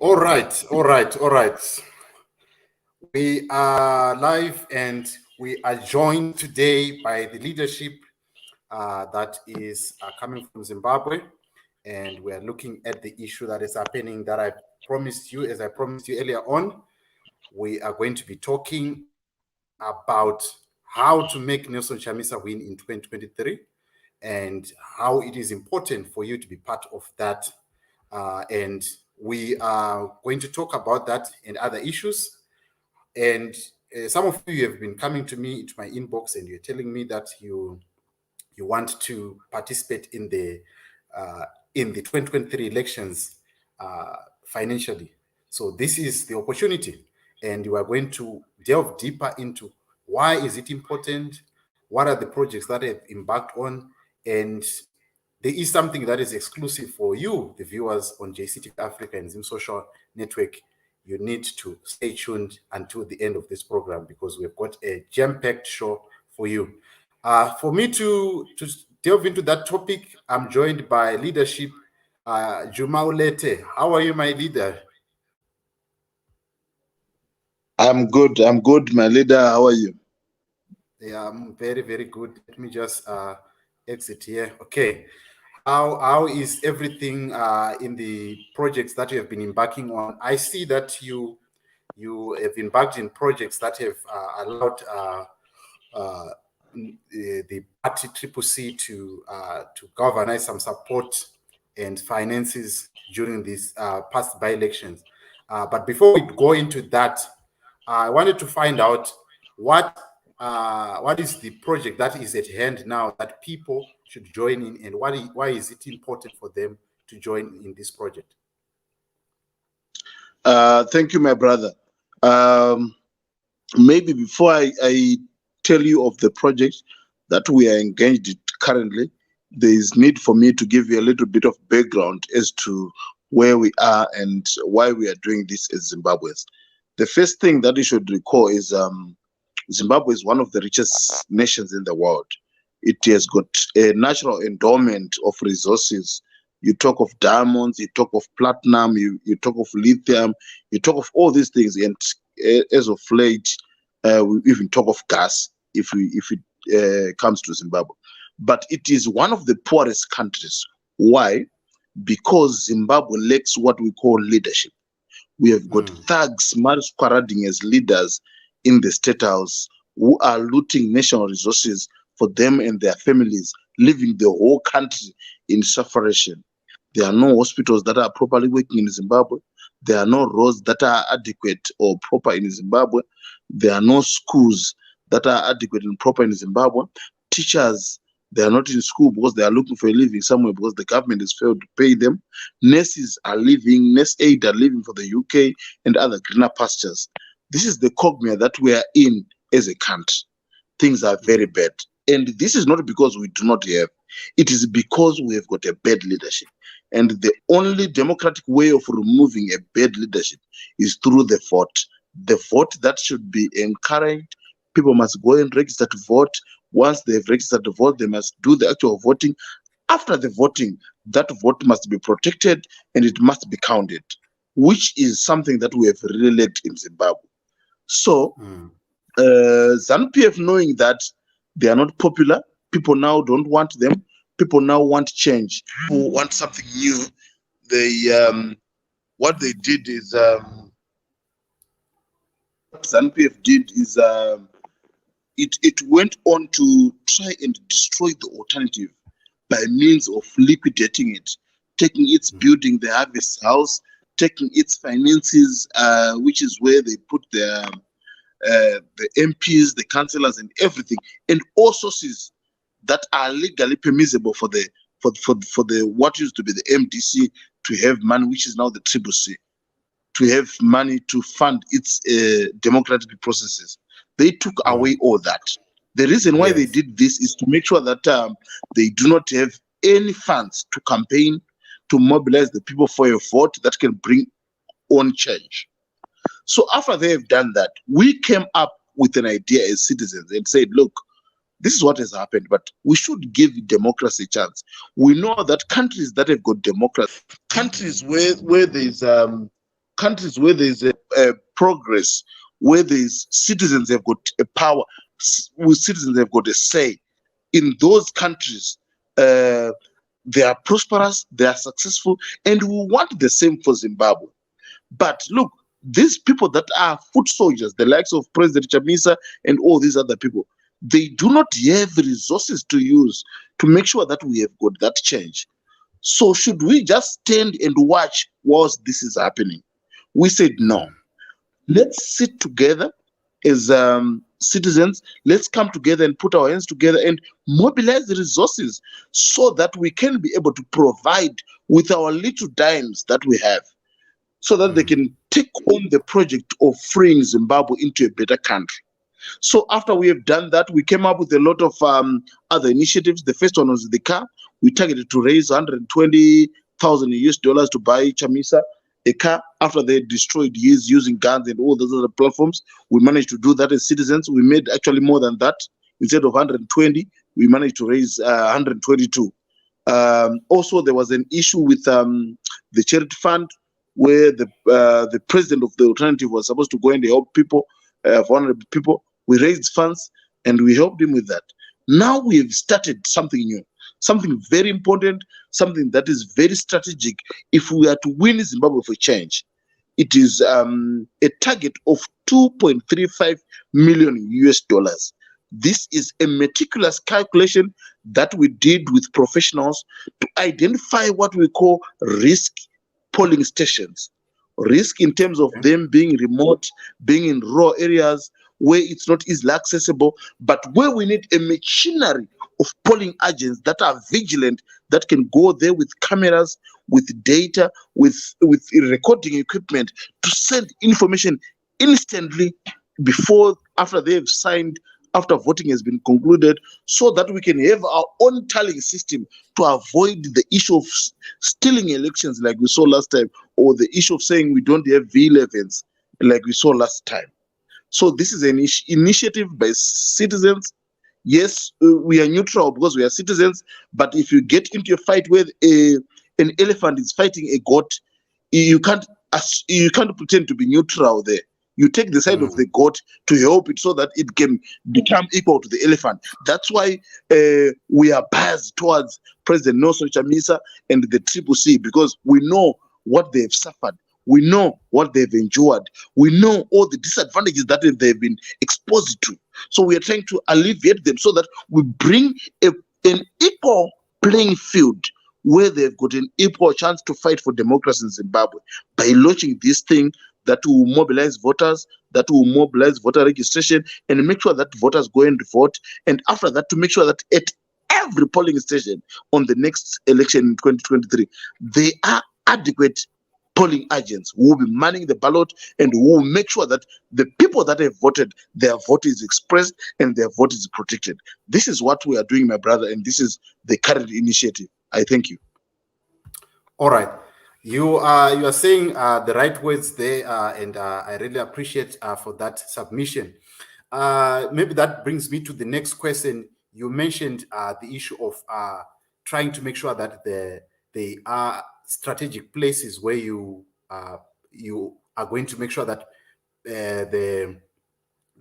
All right, all right, all right. We are live and we are joined today by the leadership that is coming from Zimbabwe. And we are looking at the issue that is happening that I promised you, as I promised you earlier on. We are going to be talking about how to make Nelson Chamisa win in 2023 and how it is important for you to be part of that. And we are going to talk about that and other issues. And some of you have been coming to me into my inbox and you're telling me that you want to participate in the 2023 elections financially. So this is the opportunity, and you are going to delve deeper into why is it important, what are the projects that I've embarked on, and there is something that is exclusive for you, the viewers on JCT Africa and Zim Social Network. You need to stay tuned until the end of this program because we've got a jam-packed show for you. For me to delve into that topic, I'm joined by leadership, Juma Ulete. How are you, my leader? I'm good, my leader. How are you? Yeah, I'm very, very good. Let me just exit here. Okay. How is everything in the projects that you have been embarking on? I see that you have embarked in projects that have allowed the party Triple C to galvanize some support and finances during these past by-elections. But before we go into that, I wanted to find out what is the project that is at hand now that people should join in, and why is it important for them to join in this project? Thank you, my brother. Maybe before I tell you of the project that we are engaged in currently, there is need for me to give you a little bit of background as to where we are and why we are doing this as Zimbabweans. The first thing that you should recall is Zimbabwe is one of the richest nations in the world. It has got a natural endowment of resources. You talk of diamonds, you talk of platinum, you talk of lithium, you talk of all these things. And as of late, we even talk of gas if it comes to Zimbabwe. But it is one of the poorest countries. Why? Because Zimbabwe lacks what we call leadership. We have got thugs masquerading as leaders in the State House who are looting national resources for them and their families, leaving the whole country in sufferation. There are no hospitals that are properly working in Zimbabwe. There are no roads that are adequate or proper in Zimbabwe. There are no schools that are adequate and proper in Zimbabwe. Teachers, they are not in school because they are looking for a living somewhere because the government has failed to pay them. Nurses are leaving, nurse aid are leaving for the UK and other greener pastures. This is the cogmere that we are in as a country. Things are very bad. And this is not because we do not have. It is because we have got a bad leadership. And the only democratic way of removing a bad leadership is through the vote. The vote that should be encouraged. People must go and register to vote. Once they've registered to vote, they must do the actual voting. After the voting, that vote must be protected and it must be counted, which is something that we have really lacked in Zimbabwe. So, ZANU-PF, knowing that they are not popular, people now don't want them, people now want change, people want something new. They what they did is ZANU-PF did is it went on to try and destroy the alternative by means of liquidating it, taking its building, the Harvest House, taking its finances, which is where they put the MPs, the councillors, and everything, and all sources that are legally permissible for the what used to be the MDC to have money, which is now the Triple C, to have money to fund its democratic processes. They took away all that. The reason why they did this is to make sure that they do not have any funds to campaign, to mobilize the people for a vote that can bring on change. So after they have done that, we came up with an idea as citizens and said, look, this is what has happened, but we should give democracy a chance. We know that countries that have got democracy, countries where there's countries where there's a progress, where there's citizens have got a power, where citizens have got a say. In those countries, they are prosperous, they are successful, and we want the same for Zimbabwe. But look, these people that are foot soldiers, the likes of President Chamisa and all these other people, they do not have resources to use to make sure that we have got that change. So should we just stand and watch whilst this is happening? We said no. Let's sit together as citizens. Let's come together and put our hands together and mobilize the resources so that we can be able to provide with our little dimes that we have, so that they can take on the project of freeing Zimbabwe into a better country. So after we have done that, we came up with a lot of other initiatives. The first one was the car. We targeted to raise 120,000 US dollars to buy Chamisa a car after they destroyed years using guns and all those other platforms. We managed to do that as citizens. We made actually more than that. Instead of 120, we managed to raise 122. Also, there was an issue with the charity fund, where the president of the alternative was supposed to go and help people, vulnerable people. We raised funds and we helped him with that. Now we have started something new, something very important, something that is very strategic. If we are to win Zimbabwe for change, it is a target of 2.35 million US dollars. This is a meticulous calculation that we did with professionals to identify what we call risk polling stations. Risk in terms of them being remote, being in rural areas where it's not easily accessible, but where we need a machinery of polling agents that are vigilant, that can go there with cameras, with data, with recording equipment to send information instantly after they've signed, after voting has been concluded, so that we can have our own tallying system to avoid the issue of stealing elections like we saw last time, or the issue of saying we don't have V11s like we saw last time. So this is an initiative by citizens. Yes, we are neutral because we are citizens, but if you get into a fight where an elephant is fighting a goat, you can't pretend to be neutral there. You take the side of the goat to help it so that it can become equal to the elephant. That's why we are biased towards President Nelson Chamisa and the Triple C, because we know what they've suffered. We know what they've endured. We know all the disadvantages that they've been exposed to. So we are trying to alleviate them so that we bring an equal playing field where they've got an equal chance to fight for democracy in Zimbabwe by launching this thing that will mobilize voters, that will mobilize voter registration, and make sure that voters go and vote. And after that, to make sure that at every polling station on the next election in 2023, there are adequate polling agents who will be manning the ballot and who will make sure that the people that have voted, their vote is expressed and their vote is protected. This is what we are doing, my brother, and this is the current initiative. I thank you. All right. You are saying the right words there, and I really appreciate for that submission. Maybe that brings me to the next question. You mentioned the issue of trying to make sure that there are strategic places where you are going to make sure that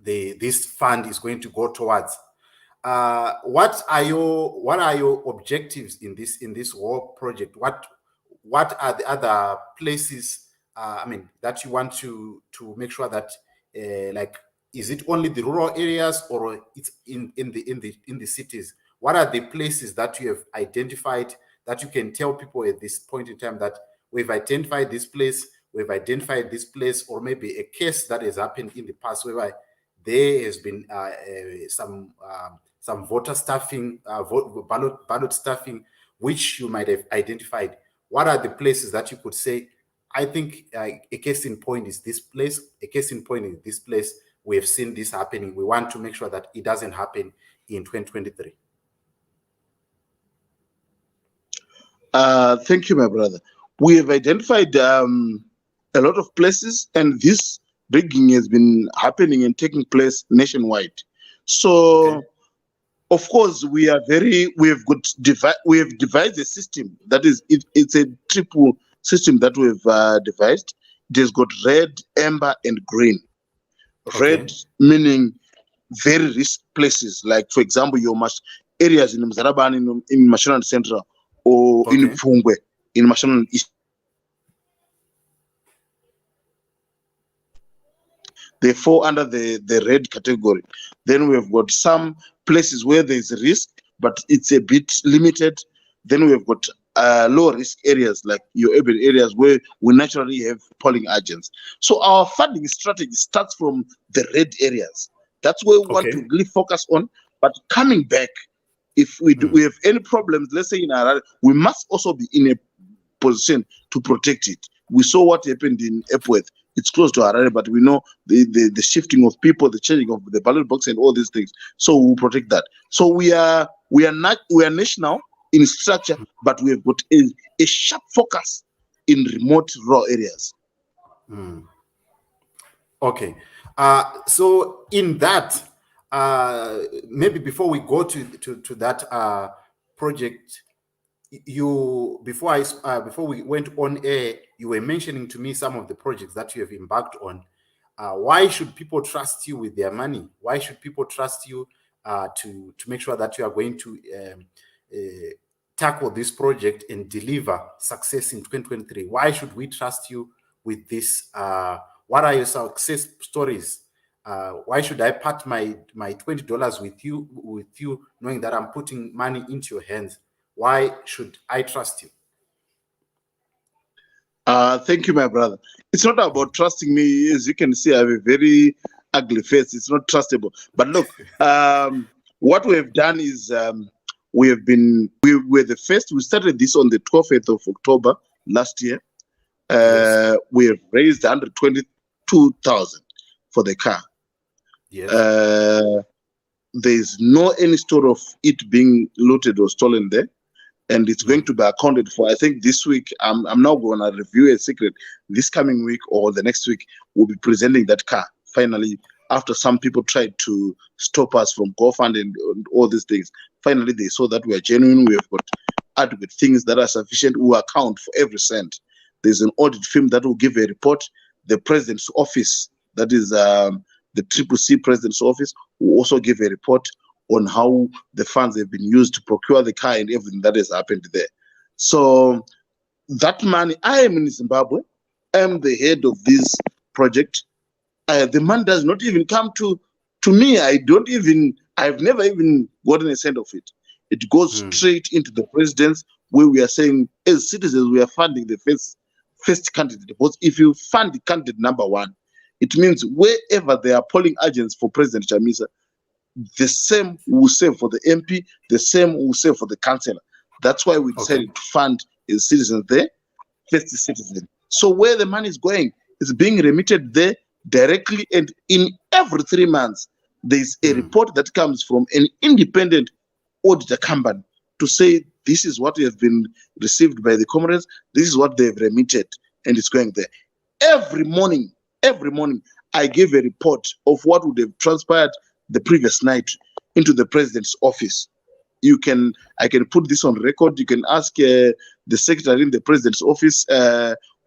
this fund is going to go towards. What are your objectives in this whole project? What are the other places that you want to make sure that like, is it only the rural areas or it's in the cities? What are the places that you have identified that you can tell people at this point in time that we've identified this place, or maybe a case that has happened in the past whereby there has been some voter stuffing, ballot stuffing, which you might have identified? What are the places that you could say, I think a case in point is this place, a case in point is this place, we have seen this happening, we want to make sure that it doesn't happen in 2023? Thank you, my brother. We have identified a lot of places, and this rigging has been happening and taking place nationwide. So, okay. Of course, we have devised a system that is it's a triple system that we've devised. there's got red, amber, and green. Red Okay. meaning very risk places, like for example, your areas in Mzaraban, in Mashonaland Central, or in Okay. Pfungwe, in Mashonaland East. They fall under the red category. Then we've got some places where there's risk, but it's a bit limited. Then we've got low risk areas like your urban areas where we naturally have polling agents. So our funding strategy starts from the red areas. That's where we want to Okay. really focus on. But coming back, if we have any problems, let's say in Harare, we must also be in a position to protect it. We saw what happened in Epworth. It's close to Harare, but we know the shifting of people, the changing of the ballot box, and all these things. So we'll protect that. So we are national in structure, but we have got a sharp focus in remote rural areas. Okay. So in that, maybe before we go to that project, before we went on air, you were mentioning to me some of the projects that you have embarked on. Why should people trust you with their money? Why should people trust you to make sure that you are going to tackle this project and deliver success in 2023? Why should we trust you with this? What are your success stories? Why should I part my $20 with you, knowing that I'm putting money into your hands? Why should I trust you? Thank you, my brother. It's not about trusting me. As you can see, I have a very ugly face. It's not trustable. But look, what we have done is we were the first. We started this on the 12th of October last year. Yes. We have raised 122,000 for the car. Yes. There's no any story of it being looted or stolen there. And it's going to be accounted for. I think this week, I'm now going to review a secret. This coming week or the next week, we'll be presenting that car. Finally, after some people tried to stop us from GoFund and all these things, finally they saw that we are genuine. We have got adequate things that are sufficient. We account for every cent. There's an audit firm that will give a report. The president's office, that is the CCC president's office, will also give a report on how the funds have been used to procure the car and everything that has happened there. So that money, I am in Zimbabwe. I am the head of this project. The money does not even come to me. I've never even gotten a cent of it. It goes straight into the president's, where we are saying, as citizens, we are funding the first candidate. Because if you fund the candidate number one, it means wherever there are polling agents for President Chamisa, the same will save for the MP, the same will save for the councillor. That's why we decided to fund a citizen there, first citizen. So where the money is going, it's being remitted there directly, and in every 3 months, there's a report that comes from an independent auditor company to say this is what has been received by the comrades, this is what they've remitted, and it's going there. Every morning, I give a report of what would have transpired the previous night into the president's office. I can put this on record. You can ask the secretary in the president's office,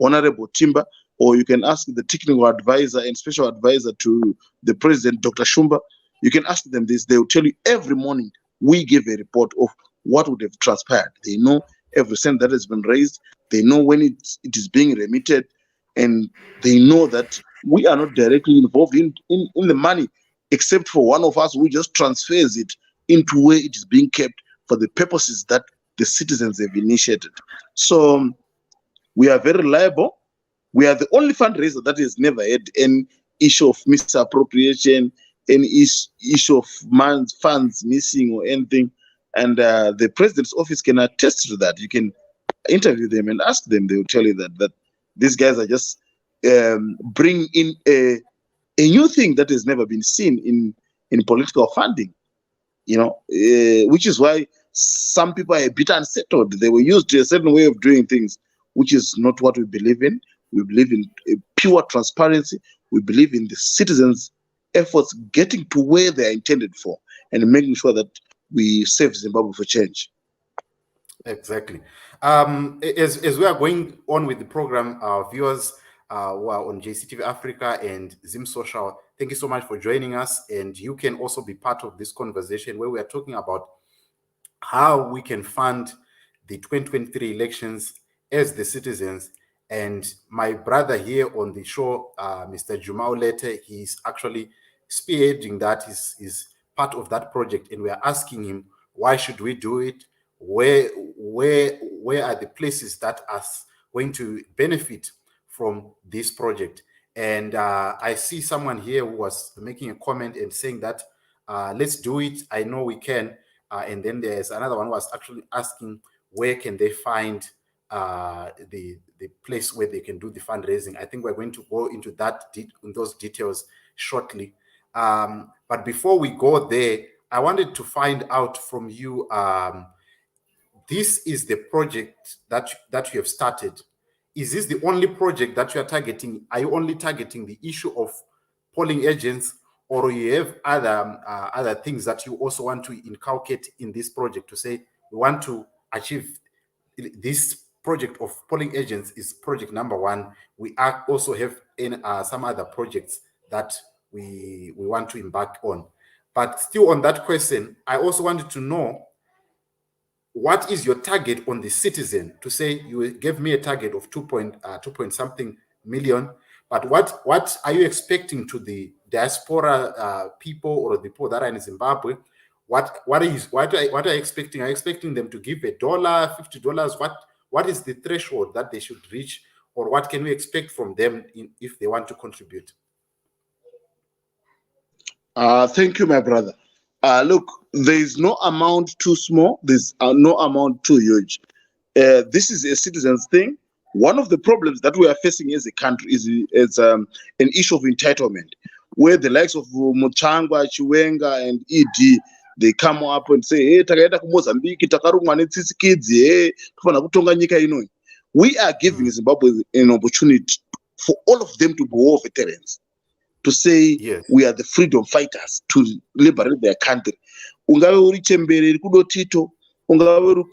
Honorable Timber, or you can ask the technical advisor and special advisor to the president, Dr. Shumba. You can ask them this. They will tell you every morning we give a report of what would have transpired. They know every cent that has been raised. They know when it is being remitted, and they know that we are not directly involved in the money, except for one of us who just transfers it into where it is being kept for the purposes that the citizens have initiated. So we are very reliable. We are the only fundraiser that has never had any issue of misappropriation, any issue of funds missing or anything. And the president's office can attest to that. You can interview them and ask them. They will tell you that these guys are just bringing in a new thing that has never been seen in political funding, which is why some people are a bit unsettled. They were used to a certain way of doing things, which is not what we believe in. We believe in pure transparency. We believe in the citizens' efforts getting to where they are intended for and making sure that we save Zimbabwe for change. Exactly. As we are going on with the program, our viewers, who are on JCTV Africa and Zim Social. Thank you so much for joining us. And you can also be part of this conversation where we are talking about how we can fund the 2023 elections as the citizens. And my brother here on the show, Mr. Jumao Lete, he's actually spearheading that, is part of that project. And we are asking him, why should we do it? Where are the places that are going to benefit from this project? And I see someone here who was making a comment and saying that let's do it. I know we can. And then there's another one who was actually asking where can they find the place where they can do the fundraising. I think we're going to go into those details shortly. But before we go there, I wanted to find out from you. This is the project that you have started. Is this the only project that you are targeting? Are you only targeting the issue of polling agents, or you have other things that you also want to inculcate in this project to say we want to achieve this project of polling agents is project number one? We also have in some other projects that we want to embark on. But still on that question, I also wanted to know, what is your target on the citizen? To say you gave me a target of 2 point something million, but what are you expecting to the diaspora people or the people that are in Zimbabwe? What are you expecting? Are you expecting them to give $1, $50? What is the threshold that they should reach, or what can we expect from them if they want to contribute? Thank you, my brother. Look, there is no amount too small. There's no amount too huge. This is a citizens thing. One of the problems that we are facing as a country is an issue of entitlement, where the likes of Muchangwa, Chiwenga, and ED, they come up and say, "Hey, takaenda kuMozambique, takarumwa netsisikidzi, hey, tofana kutonga nyika ino." We are giving Zimbabwe an opportunity for all of them to be war veterans, to say, yes, we are the freedom fighters to liberate their country. Ungave uri Chembere, uri kuDotito, ungave uri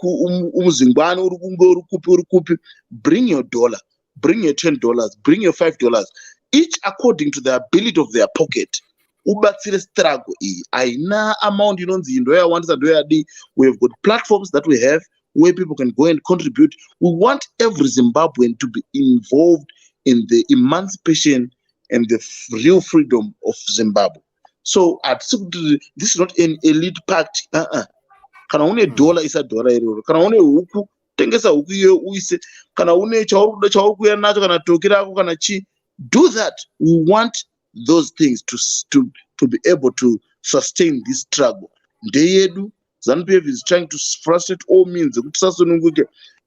uMzingwane, uri kupi, bring your dollar, bring your $10, bring your $5, each according to the ability of their pocket. Ubatsire struggle iyi aina amount inonzi ndoya wandisa ndoya di. We have got platforms that we have where people can go and contribute. We want every Zimbabwean to be involved in the emancipation and the real freedom of Zimbabwe. So this is not an elite party. Kana une dollar isa dollar iroro. Kana une huku tengesa huku iyo uise. Kana une chauri kuya nacho kana toki rako kana chi. Do that. We want those things to be able to sustain this struggle. Ndeyedu, ZANU-PF is trying to frustrate all means.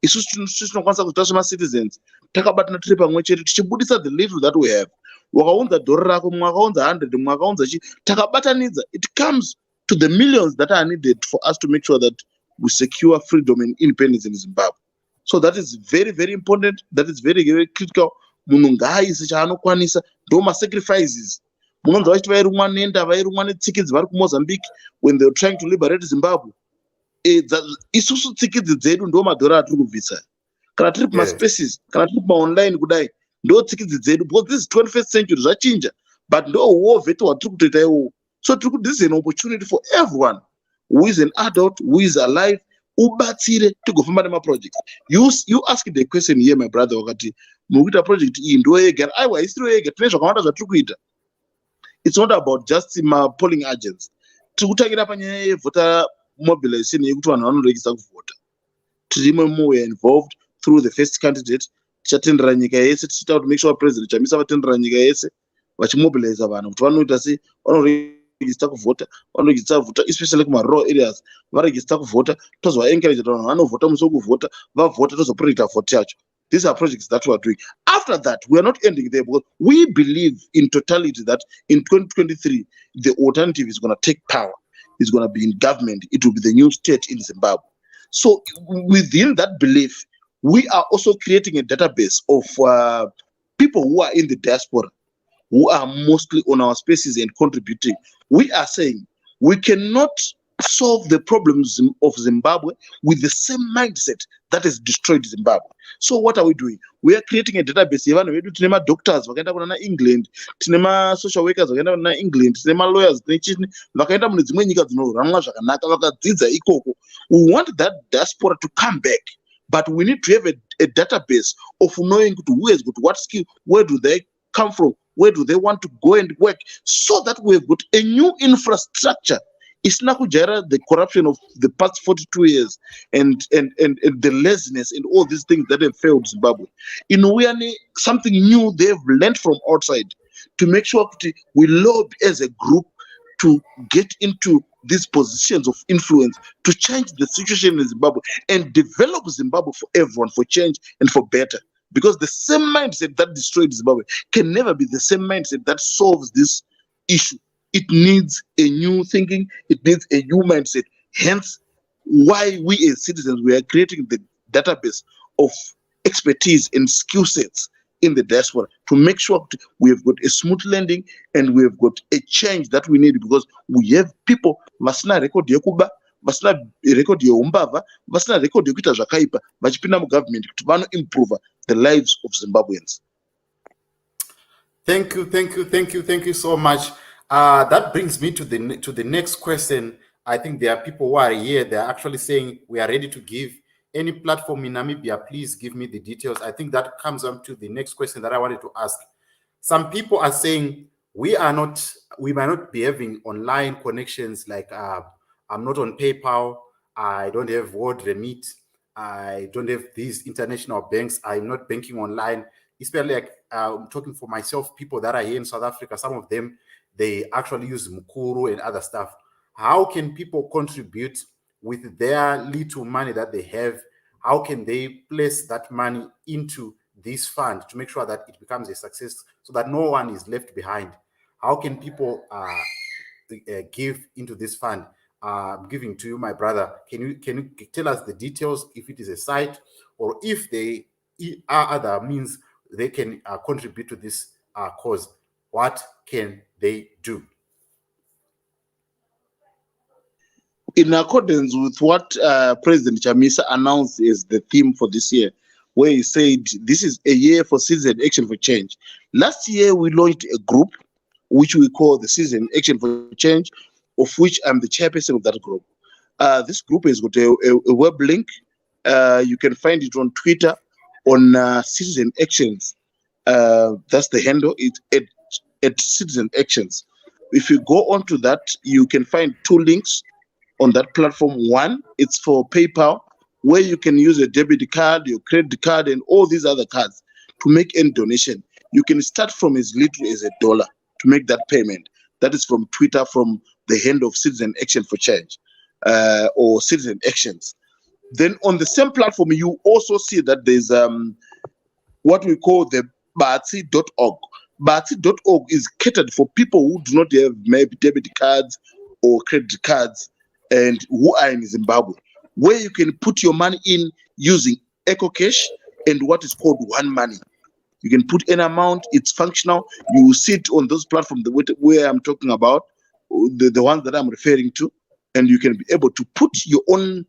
Isusu tinokwanisa kuti tasvema citizens takabatana tiri pamwe chete tichibudisa the little that we have. Wakaunza dollar rako, mwakaunza 100, mwakaunza chi, takabatanidza, it comes to the millions that are needed for us to make sure that we secure freedom and independence in Zimbabwe. So that is very, very important. That is very, very critical. Munhu ngaaise chaanokwanisa, ndo sacrifices. Munonzwa vachiti vairumwa nenda, vairumwa netsikidzi vari kuMozambique when they were trying to liberate Zimbabwe. Isusu tsikidzi dzedu ndo madhora atiri kubvisa. Kana tiri spaces, kana tiri online kudai, ndo tsikidzi dzedu, because this is 21st century zvachinja, but ndo war veto watiri kutoita iwowo. So this is an opportunity for everyone who is an adult, who is alive, ubatsire tigofamba nemaprojects. You asked the question here, my brother, wakati mukuita project iyi ndo yega. Aiwa, isiro yega, tine zvakawanda zvatiri kuita. It's not about just polling agents. Tiri kutangira panyaya yevoter mobilization yekuti vanhu vanoregisa kuvhota. Tirimo we are involved through the first candidate. Tichatendera nyika yese, tichita kuti make sure President Chamisa vatendera nyika yese vachimobilize vanhu kuti vanoita sei, vanoregista kuvhota, vanoregista kuvhota especially kuma-rural areas, varegista kuvhota, tozova encourage kuti vanhu vanovhota musi wekuvhota, vavhota tozoprojecta vote yacho. These are projects that we are doing. After that, we are not ending there, because we believe in totality that in 2023, the alternative is going to take power. It's going to be in government. It will be the new state in Zimbabwe. So within that belief, we are also creating a database of people who are in the diaspora, who are mostly on our spaces and contributing. We are saying we cannot solve the problems of Zimbabwe with the same mindset that has destroyed Zimbabwe. So what are we doing? We are creating a database. Tinema doctors, vakaenda kuna England, tinema social workers, vakaenda kuna England, tinema lawyers, vakaenda mune dzimwe nyika dzinoranwa zvakanaka vakadzidza ikoko. We want that diaspora to come back, but we need to have a database of knowing who has got what skill, where do they come from, where do they want to go and work, so that we have got a new infrastructure. It's not the corruption of the past 42 years and the laziness and all these things that have failed Zimbabwe. In Uyani, something new they've learned from outside to make sure we lobby as a group to get into these positions of influence to change the situation in Zimbabwe and develop Zimbabwe for everyone, for change and for better. Because the same mindset that destroyed Zimbabwe can never be the same mindset that solves this issue. It needs a new thinking. It needs a new mindset. Hence, why we as citizens, we are creating the database of expertise and skill sets in the diaspora to make sure we have got a smooth landing and we have got a change that we need, because we have people vasina record yekuba, vasina record yeumbava, vasina record yekuita zvakaipa, vachipinda mugovernment kuti vano improve the lives of Zimbabweans. Thank you so much. That brings me to the next question. I think there are people who are here. They are actually saying we are ready to give any platform in Namibia. Please give me the details. I think that comes up to the next question that I wanted to ask. Some people are saying we might not be having online connections. Like I'm not on PayPal. I don't have World Remit. I don't have these international banks. I'm not banking online. Especially like I'm talking for myself, people that are here in South Africa, some of them, they actually use Mukuru and other stuff. How can people contribute with their little money that they have? How can they place that money into this fund to make sure that it becomes a success so that no one is left behind? How can people give into this fund? I'm giving to you, my brother. Can you tell us the details, if it is a site or if they are other means they can contribute to this cause? What can they do? In accordance with what President Chamisa announced as the theme for this year, where he said this is a year for Citizen Action for Change. Last year, we launched a group which we call the Citizen Action for Change, of which I'm the chairperson of that group. This group has got a web link. You can find it on Twitter on Citizen Actions. That's the handle. It's at Citizen Actions. If you go onto that, you can find two links on that platform. One, it's for PayPal, where you can use a debit card, your credit card, and all these other cards to make any donation. You can start from as little as $1 to make that payment. That is from Twitter, from the handle of Citizen Action for Change or Citizen Actions. Then on the same platform, you also see that there's what we call the Batsi.org. Batsi.org is catered for people who do not have maybe debit cards or credit cards and who are in Zimbabwe, where you can put your money in using EcoCash and what is called One Money. You can put an amount, it's functional. You will see it on those platforms where I'm talking about, the ones that I'm referring to, and you can be able to put your own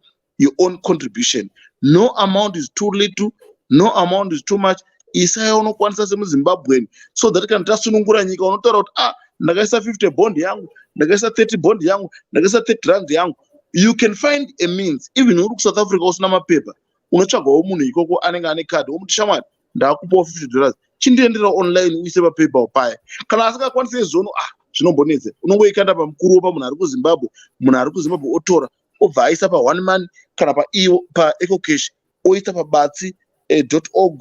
contribution. No amount is too little, no amount is too much. Isaya unokwanisa semuZimbabwean, so that can tasunungura nyika unotaura kuti ndakaisa 50 bond yangu, ndakaisa 30 bond yangu, ndakaisa 30 rand yangu. You can find a means. Even uri South Africa usina mapepa, unotsvagawo munhu ikoko anenge ane card womuti shamwari ndakupawo $50, chindiendera online uise paPayPal paya. Kana asingakwanisi izvoni zvinombonetsa, unongoikanda pamukuru pamunhu ari kuZimbabwe, munhu ari kuZimbabwe otora obva aisa pa1 Money kana pa EcoCash oisa pabatsi.org.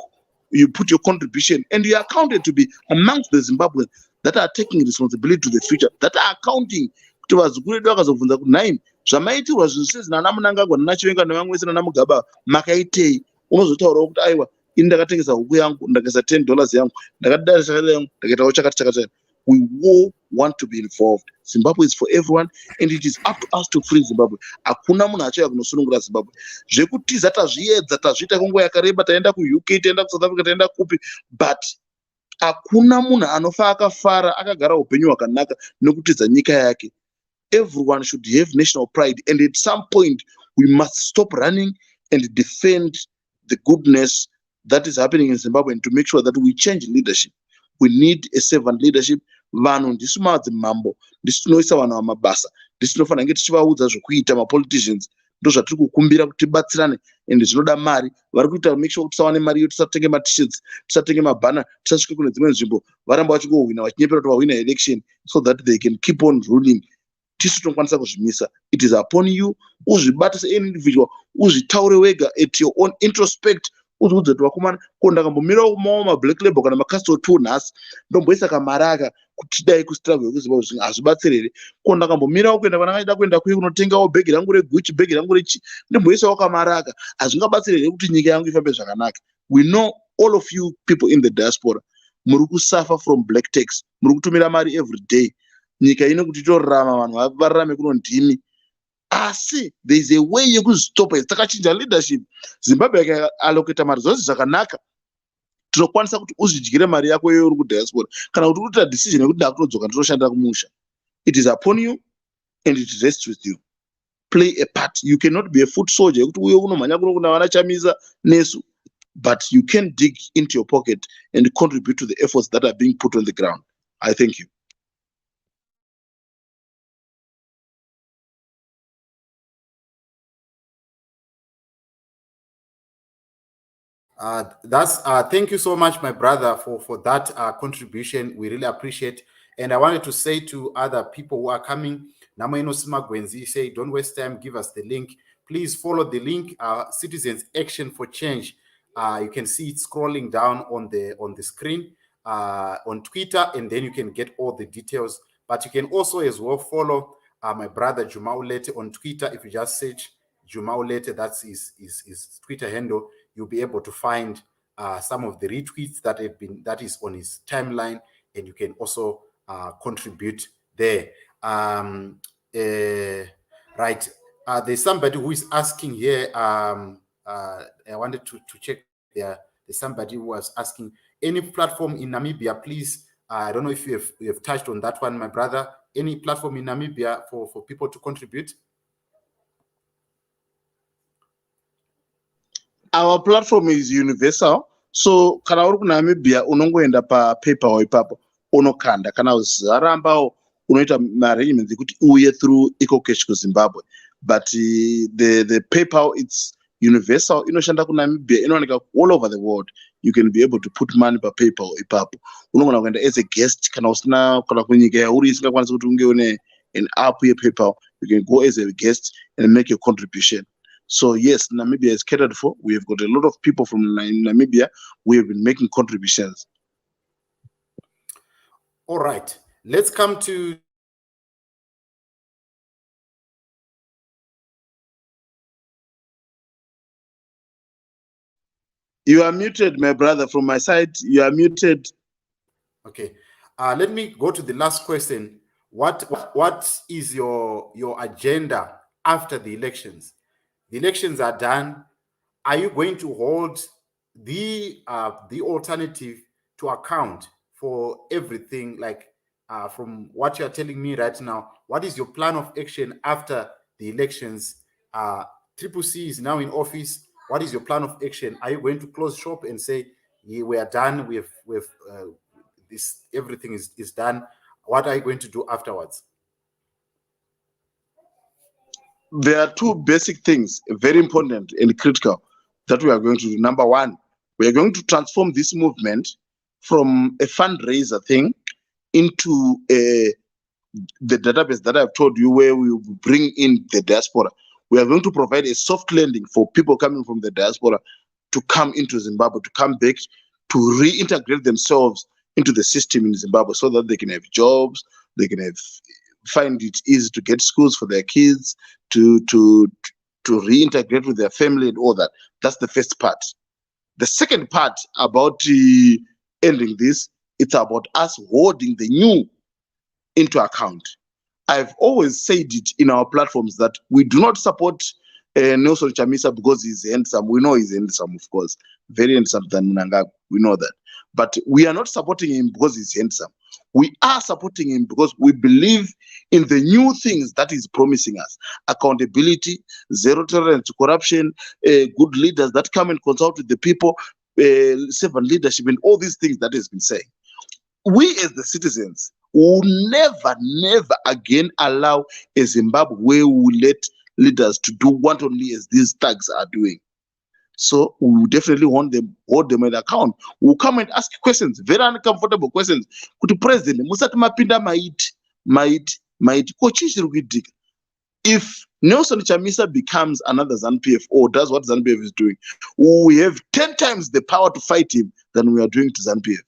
You put your contribution and you are counted to be amongst the Zimbabweans that are taking responsibility to the future, that are accounting kuti vazukuru vedu vakazobvunza kuti 9 zvamaitirwa zvisizvi nana Munangagwa nana Chivenga nevamwe vese nana Mugaba makaitei, unozotaurawo kuti aiwa ini ndakatengesa huku yangu, ndakaisa $10 yangu, ndakadai chakati yangu, ndakaitawo chakati. We all want to be involved. Zimbabwe is for everyone and it is up to us to free Zimbabwe. Hakuna munhu achauya kunosunungura Zimbabwe. Zvekutiza tazviedza tazviita kwenguva yakareba, taenda kuUK, taenda kuSouth Africa, taenda kupi, but hakuna munhu anofa akafara akagara upenyu hwakanaka nokutiza nyika yake. everyone should have national pride. And at some point, we must stop running and defend the goodness that is happening in Zimbabwe, and to make sure that we change leadership. We need a servant leadership. Vanhu ndisu madzimambo, ndisu tinoisa vanhu vamabasa, ndisu tinofanira kunge tichivaudza zvokuita. Mapoliticians ndo zvatiri kukumbira kuti tibatsirane, and zvinoda mari. Vari kuita make sure kuti tisawane mari yo, tisatenge matishirts, tisatenge mabhana, tisasvike kune dzimwe nzvimbo varamba vachingohwina, vachinyepera kuti vahwina election so that they can keep on ruling. Tisu tinokwanisa kuzvimisa. It is upon you. Uzvibate se any individual, uzvitaure wega at your own introspect. Uzviudze kuti vakomana, ko ndakambomirawo kumawo mablack label kana macastle 2 nhasi, ndomboisa kamaraka kuti dai kustruggle yekuzimbabwe zvinhu hazvibatsiri here. Ko ndakambomirawo kuenda kana kaida kuenda kuye kunotengawo bhegi rangu reguchi, bhegi rangu rechi, ndomboisawo kamaraka. Hazvingabatsiri here kuti nyika yangu ifambe zvakanaka. We know all of you people in the diaspora, muri kusuffer from black tax, muri kutumira mari every day. Nyika ino kuti torarama, vanhu vararame kuno ndimi. Asi there is a way yekuzvitopa. Takachinja leadership. Zimbabwe ikaallocata mari zvose zvakanaka, tinokwanisa kuti uzvidyire mari yako iyoyo uri kudiaspora, kana kuti unoita decision yekuti ndakutodzoka ndotoshandira kumusha. It is upon you and it rests with you. Play a part. You cannot be a foot soldier yekuti uyo unomhanya kuno kuna vana Chamisa nesu, but you can dig into your pocket and contribute to the efforts that are being put on the ground. I thank you. Thank you so much, my brother, for that contribution. We really appreciate. And I wanted to say to other people who are coming, Namaino Simagwenzi, say, don't waste time, give us the link. Please follow the link, Citizens Action for Change. You can see it scrolling down on the screen on Twitter, and then you can get all the details. But you can also as well follow my brother Juma Ulete on Twitter. If you just search Juma Ulete, that's his Twitter handle, you'll be able to find some of the retweets that is on his timeline, and you can also contribute there. Right. There's somebody who is asking here. I wanted to check there. There's somebody who was asking, any platform in Namibia, please. I don't know if you have touched on that one, my brother. Any platform in Namibia for people to contribute? Our platform is universal. So kana uri kuNamibia unongoenda pa PayPal ipapo unokanda, kana uzarambawo unoita arrangements ekuti uye through EcoCash kuZimbabwe. But the PayPal, it's universal, inoshanda kuNamibia, inowanika all over the world. You can be able to put money pa PayPal ipapo. Unogona kuenda as a guest kana usina kana kunyika yauri isingakwanisa kuti unge une an app yePayPal, you can go as a guest and make your contribution. So yes, Namibia is catered for. We have got a lot of people from Namibia. We have been making contributions. All right, let's come to You are muted, my brother. From my side, you are muted. Okay. Let me go to the last question. What is your agenda after the elections? The elections are done. Are you going to hold the alternative to account for everything? Like from what you are telling me right now, what is your plan of action after the elections? Triple C is now in office. What is your plan of action? Are you going to close shop and say, yeah, we are done with this, everything is done? What are you going to do afterwards? There are two basic things, very important and critical, that we are going to do. Number one, we are going to transform this movement from a fundraiser thing into the database that I've told you, where we will bring in the diaspora. We are going to provide a soft landing for people coming from the diaspora to come into Zimbabwe, to come back, to reintegrate themselves into the system in Zimbabwe, so that they can have jobs, they can find it easy to get schools for their kids, to reintegrate with their family and all that. That's the first part. The second part about ending this, it's about us holding the new into account. I've always said it in our platforms that we do not support Nelson Chamisa because he's handsome. We know he's handsome, of course. Very handsome than Mnangagwa. We know that. But we are not supporting him because he's handsome. We are supporting him because we believe in the new things that he's promising us: accountability, zero tolerance to corruption, good leaders that come and consult with the people, servant leadership, and all these things that he's been saying. We as the citizens will never, never again allow a Zimbabwe where we will let leaders to do what only as these thugs are doing. So we will definitely want them, hold them in account. We will come and ask questions, very uncomfortable questions. Kuti president, musati mapinda maiti, if Nelson Chamisa becomes another ZANU-PF or does what ZANU-PF is doing, we have 10 times the power to fight him than we are doing to ZANU-PF.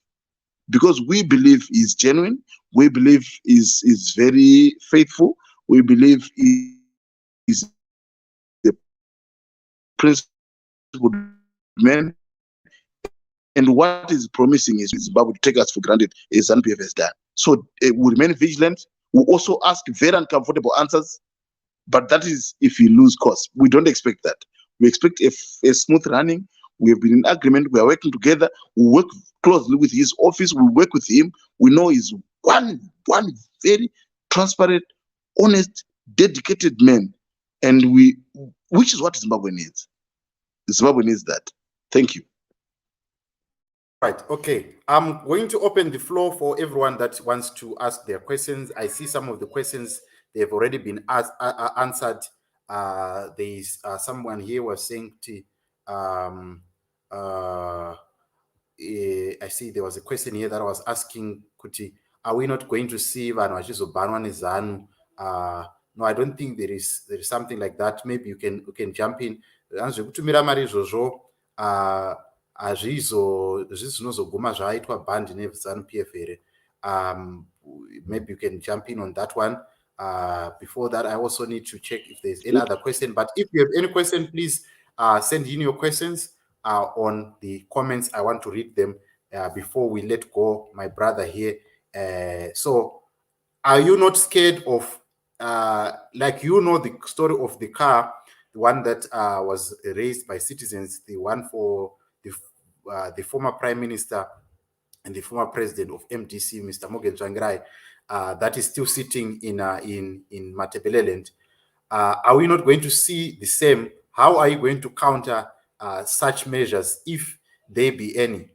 Because we believe he's genuine, we believe is very faithful, we believe he's the principled man, and what is promising is Zimbabwe to take us for granted, as ZANU-PF has done. So we remain vigilant. We also ask very uncomfortable answers, but that is if we lose course. We don't expect that. We expect a smooth running. We have been in agreement. We are working together. We work closely with his office. We work with him. We know he's one very transparent, honest, dedicated man, and which is what Zimbabwe needs. Zimbabwe needs that. Thank you. Right. Okay. I'm going to open the floor for everyone that wants to ask their questions. I see some of the questions they've already been answered. There is someone here was saying to. I see there was a question here that I was asking, Kuti, are we not going to see vanhu vachizobanwa nezanu? No, I don't think there is something like that. Maybe you can jump in. Zvekutumira mari izvozvo zvinozoguma zvaaitwa band neZANU-PF here. Maybe you can jump in on that one. Before that, I also need to check if there's any other question. But if you have any question, please send in your questions on the comments. I want to read them before we let go my brother here. So are you not scared of, like, the story of the car, the one that was raised by citizens, the one for the former prime minister and the former president of MDC, Mr. Morgan Tsvangirai, that is still sitting in Matabeleland? Are we not going to see the same? How are you going to counter such measures, if there be any?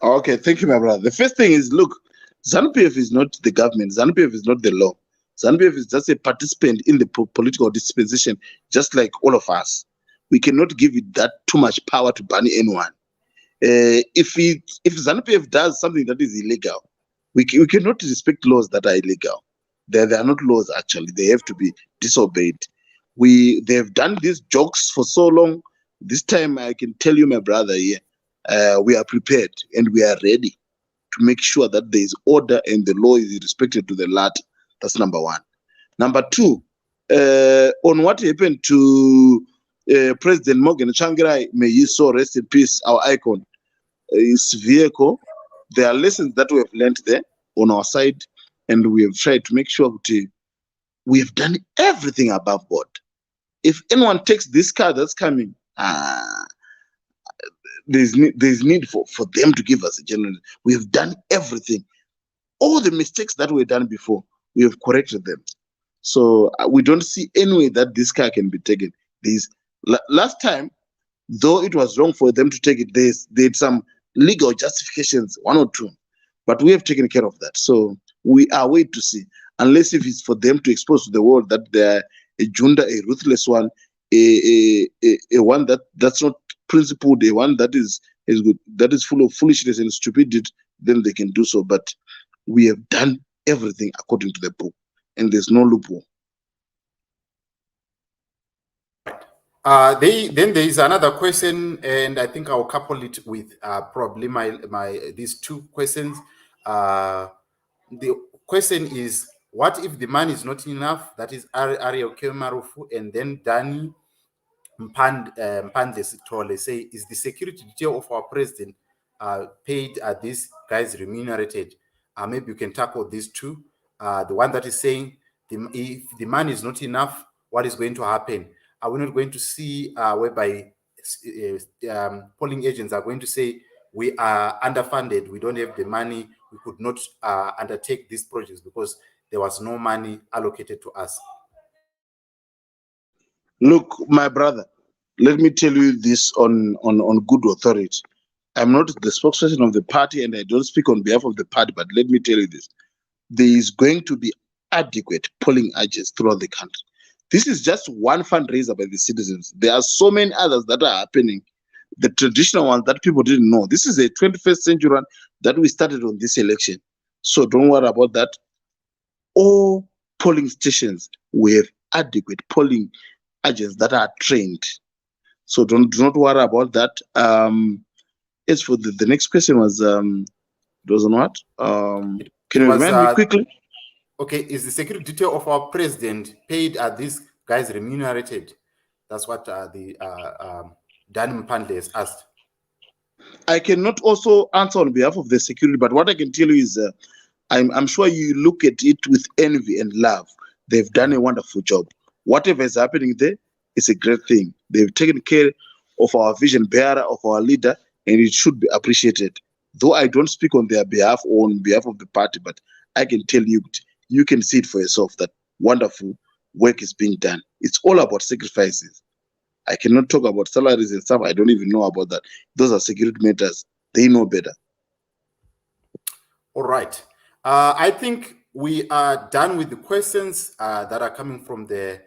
Okay, thank you, my brother. The first thing is, look, ZANU-PF is not the government. ZANU-PF is not the law. ZANU-PF is just a participant in the political dispensation, just like all of us. We cannot give it that too much power to ban anyone. If ZANU-PF does something that is illegal, we cannot respect laws that are illegal. They are not laws, actually. They have to be disobeyed. They have done these jokes for so long. This time, I can tell you, my brother, here, we are prepared and we are ready to make sure that there is order and the law is respected to the latter. That's number one. Number two, on what happened to President Morgan Tsvangirai, may he so rest in peace, our icon, his vehicle, there are lessons that we have learned there on our side, and we have tried to make sure that we have done everything above board. If anyone takes this car that's coming, there's need for them to give us a general. We have done everything. All the mistakes that were done before, we have corrected them. So we don't see any way that this car can be taken. Last time, though it was wrong for them to take it, they had some legal justifications, one or two, but we have taken care of that. So we are waiting to see, unless if it's for them to expose to the world that they're a junta, a ruthless one, a one that's not principled, a one that is good, that is full of foolishness and stupidity, then they can do so. But we have done everything according to the book, and there's no loophole. Then there is another question, and I think I'll couple it with probably these two questions. The question is, what if the money is not enough? That is Ariel Kemarufu, and then Danny Mpande Sitole say, is the security detail of our president paid? Are these guys remunerated? Maybe you can tackle these two. The one that is saying, if the money is not enough, what is going to happen? Are we not going to see whereby polling agents are going to say, we are underfunded, we don't have the money, we could not undertake these projects because there was no money allocated to us. Look, my brother, let me tell you this on good authority. I'm not the spokesperson of the party and I don't speak on behalf of the party, but let me tell you this. There is going to be adequate polling agents throughout the country. This is just one fundraiser by the citizens. There are so many others that are happening. The traditional ones that people didn't know. This is a 21st century one that we started on this election. So don't worry about that. All polling stations, we have adequate polling agents that are trained. So do not worry about that. As for the next question was it was on what? Can you remind me quickly? Okay, is the security detail of our president paid? Are these guys remunerated? That's what the Dan Mpandle has asked. I cannot also answer on behalf of the security, but what I can tell you is I'm sure you look at it with envy and love. They've done a wonderful job. Whatever is happening there is a great thing. They've taken care of our vision bearer, of our leader, and it should be appreciated. Though I don't speak on their behalf or on behalf of the party, but I can tell you, you can see it for yourself that wonderful work is being done. It's all about sacrifices. I cannot talk about salaries and stuff. I don't even know about that. Those are security matters. They know better. All right. I think we are done with the questions that are coming from the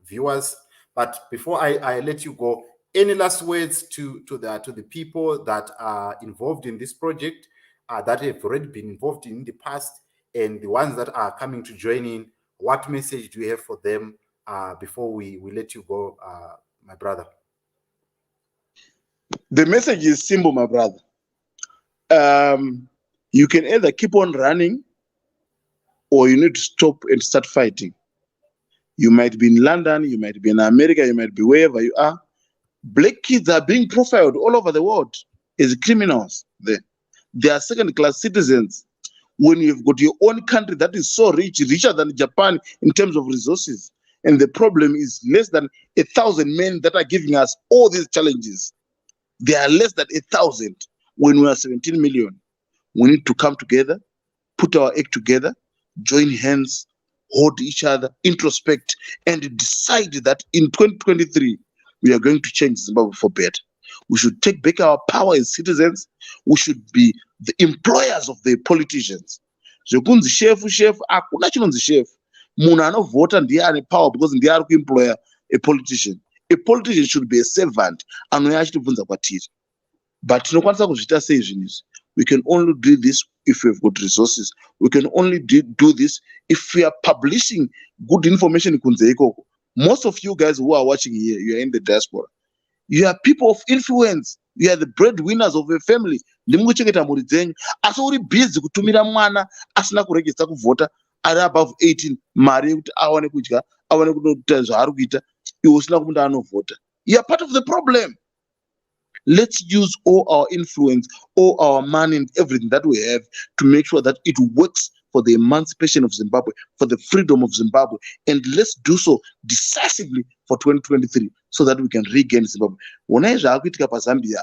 viewers. But before I let you go, any last words to the people that are involved in this project, that have already been involved in the past, and the ones that are coming to join in? What message do you have for them before we let you go, my brother? The message is simple, my brother. You can either keep on running or you need to stop and start fighting. You might be in London, you might be in America, you might be wherever you are. Black kids are being profiled all over the world as criminals. They are second-class citizens. When you've got your own country that is so rich, richer than Japan in terms of resources, and the problem is less than 1,000 men that are giving us all these challenges. They are less than 1,000 when we are 17 million. We need to come together, put our act together, join hands, hold each other, introspect, and decide that in 2023, we are going to change Zimbabwe for better. We should take back our power as citizens. We should be the employers of the politicians. Zvekunzi chef, hakuna chinonzi chef. Munhu anovhota ndiye ane power because ndiye ari kuemploya a politician. A politician should be a servant anouya achitibvunza kwatiri. But tinokwanisa kuzviita sei zvinhu izvi? We can only do this if we've got resources. We can only do this if we are publishing good information kunze ikoko. Most of you guys who are watching here, you are in the diaspora. You are people of influence. You are the breadwinners of a family. Ndimukuchengeta mhuri dzenyu. Asi uri busy kutumira mwana asina kuregister kuvhota ari above 18 mari yekuti awane kudya, awane kuita zvaari kuita, iwe usina kumunda anovhota. You are part of the problem. Let's use all our influence, all our money and everything that we have to make sure that it works for the emancipation of Zimbabwe, for the freedom of Zimbabwe. And let's do so decisively for 2023 so that we can regain Zimbabwe. Zambia,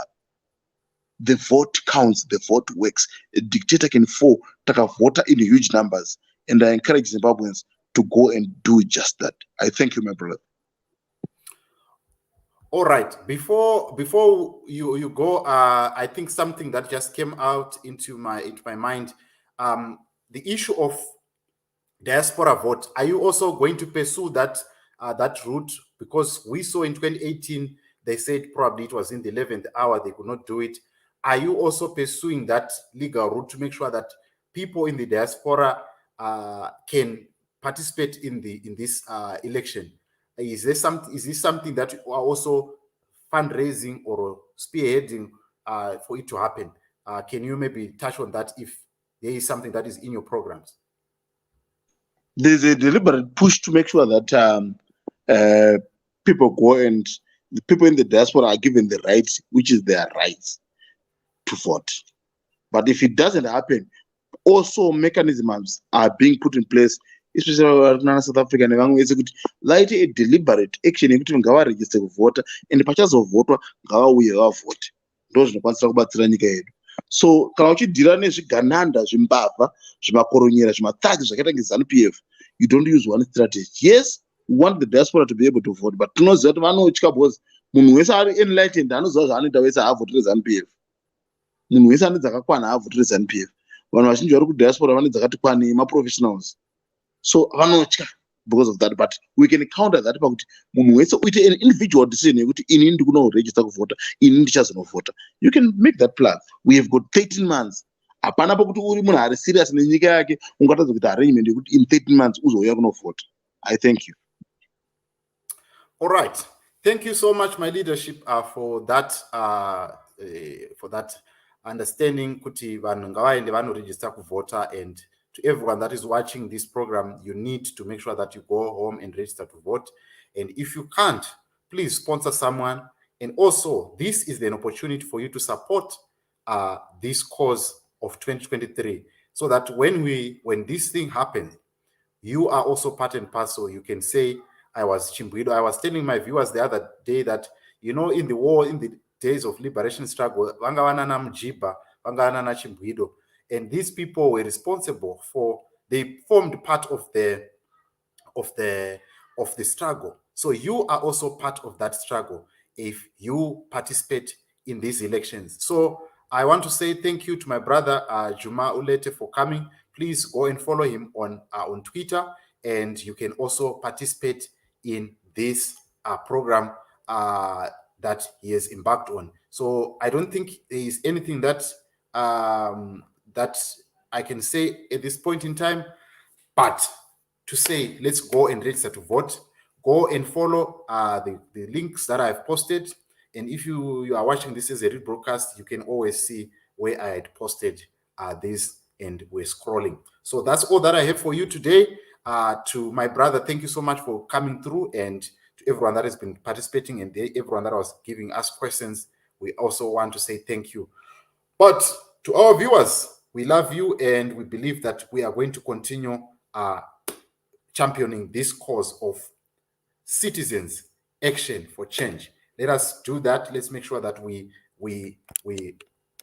the vote counts, the vote works. A dictator can fall, take a voter in huge numbers. And I encourage Zimbabweans to go and do just that. I thank you, my brother. All right. Before you go, I think something that just came out into my mind, the issue of diaspora vote. Are you also going to pursue that route? Because we saw in 2018 they said probably it was in the 11th hour they could not do it. Are you also pursuing that legal route to make sure that people in the diaspora can participate in this election? Is this something that you are also fundraising or spearheading for it to happen? Can you maybe touch on that if there is something that is in your programs? There's a deliberate push to make sure that people go and the people in the diaspora are given the rights, which is their rights to vote. But if it doesn't happen, also mechanisms are being put in place, especially in South Africa and like a deliberate action to register to vote and the purchase of voter vote. ndo zvinokwanisa kubatsira nyika yedu. So kana uchidhira nezvigananda zvimbavha zvimakoronyera zvimathagi zvakaita ngeZANU-PF, you don't use one strategy. Yes, we want the diaspora to be able to vote, but tinoziva kuti vanotya because munhu wese ari enlightened anoziva zvaanoita wese haavhotire ZANU-PF. Munhu wese ane dzakakwana haavhotire ZANU-PF. Vanhu vazhinji vari kudiaspora vane dzakati kwanei, maprofessionals. So vanotya because of that, but we can counter that pakuti munhu wese uite an individual decision yekuti ini ndikuno kuregister kuvhota, ini ndichazonovhota. You can make that plan. We have got 13 months. Hapana pakuti uri munhu ari serious nenyika yake ungatadza kuita arrangement yekuti in 13 months uzouya kunovhota. I thank you. All right. Thank you so much, my leadership, for that understanding kuti vanhu ngavaende vanoregister kuvhota. And to everyone that is watching this program, you need to make sure that you go home and register to vote. And if you can't, please sponsor someone. And also, this is an opportunity for you to support this cause of 2023, so that when this thing happens, you are also part and parcel. You can say, I was Chimbwido. I was telling my viewers the other day that, in the war, in the days of liberation struggle, Vangawana Mjiba, Vangawana Chimbwido, and these people were responsible they formed part of the struggle. So you are also part of that struggle if you participate in these elections. So I want to say thank you to my brother Juma Ulete for coming. Please go and follow him on Twitter, and you can also participate in this program that he has embarked on. So I don't think there is anything that I can say at this point in time, but to say let's go and register to vote. Go and follow the links that I've posted. And if you are watching this as a rebroadcast, you can always see where I had posted this, and we're scrolling. So that's all that I have for you today. To my brother, thank you so much for coming through, and to everyone that has been participating and everyone that was giving us questions, we also want to say thank you. But to our viewers, we love you, and we believe that we are going to continue championing this cause of citizens' action for change. Let us do that. Let's make sure that we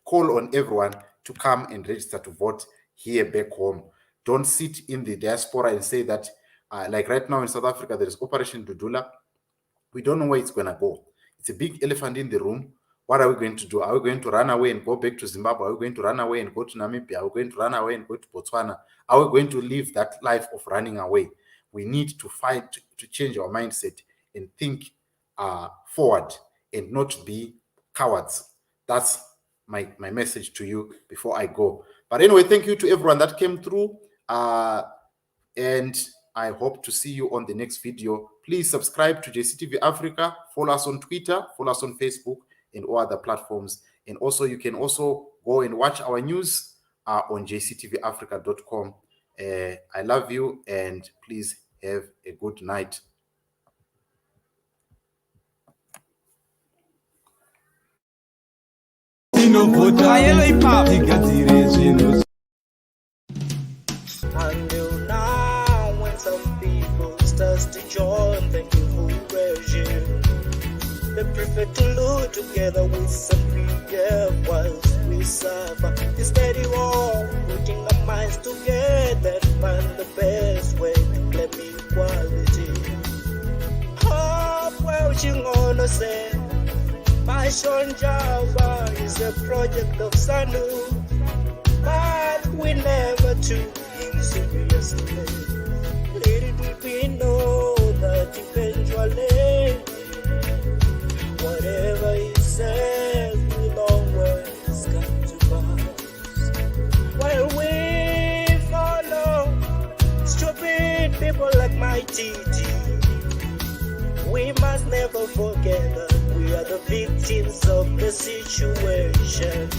call on everyone to come and register to vote here back home. Don't sit in the diaspora and say that, like right now in South Africa, there is Operation Dudula. We don't know where it's going to go. It's a big elephant in the room. What are we going to do? Are we going to run away and go back to Zimbabwe? Are we going to run away and go to Namibia? Are we going to run away and go to Botswana? Are we going to live that life of running away? We need to fight to change our mindset and think forward and not be cowards. That's my message to you before I go. But anyway, thank you to everyone that came through. And I hope to see you on the next video. Please subscribe to JCTV Africa. Follow us on Twitter. Follow us on Facebook and all other platforms. And also, you can also go and watch our news on jctvafrica.com. I love you, and please have a good night. Until now, when some people start to join the new regime, they prefer to look together with some PF whilst we suffer. Instead of putting our minds together, find the best way to claim equality. Hope watching on us, Passion Java is a project of SANU, but we never took him seriously. Little did we know that eventually, whatever he says will always come to pass. While we follow stupid people like my TT, we must never forget that we are the victims of the situation.